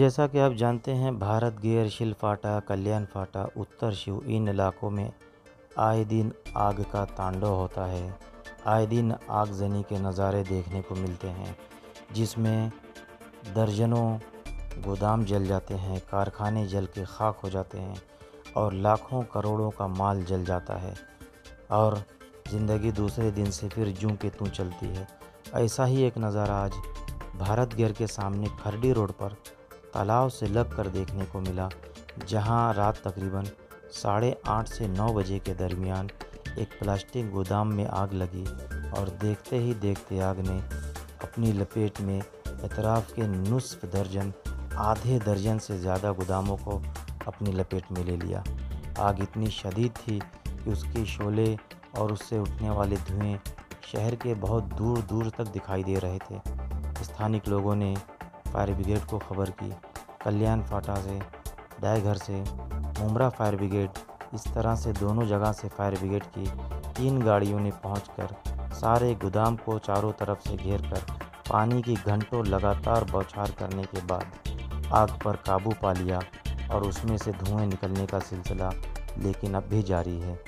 जैसा कि आप जानते हैं, भारत गिर, शिलफाटा, कल्याण फाटा, उत्तर शिव, इन इलाकों में आए दिन आग का तांडव होता है। आए दिन आगजनी के नज़ारे देखने को मिलते हैं, जिसमें दर्जनों गोदाम जल जाते हैं, कारखाने जल के खाक हो जाते हैं और लाखों करोड़ों का माल जल जाता है और ज़िंदगी दूसरे दिन से फिर जूं के त्यों चलती है। ऐसा ही एक नज़ारा आज भारत गिर के सामने खरडी रोड पर तालाब से लगकर देखने को मिला, जहां रात तकरीबन 8:30 से 9 बजे के दरमियान एक प्लास्टिक गोदाम में आग लगी और देखते ही देखते आग ने अपनी लपेट में इतराफ़ के नुस्फ दर्जन, आधे दर्जन से ज़्यादा गोदामों को अपनी लपेट में ले लिया। आग इतनी शदीद थी कि उसके शोले और उससे उठने वाले धुएं शहर के बहुत दूर दूर तक दिखाई दे रहे थे। स्थानिक लोगों ने फायर ब्रिगेड को खबर की। कल्याण फाटा से, डायघर से, मुमरा फायर ब्रिगेड, इस तरह से दोनों जगह से फायर ब्रिगेड की 3 गाड़ियों ने पहुंचकर सारे गोदाम को चारों तरफ से घेर कर पानी की घंटों लगातार बौछार करने के बाद आग पर काबू पा लिया और उसमें से धुएं निकलने का सिलसिला लेकिन अब भी जारी है।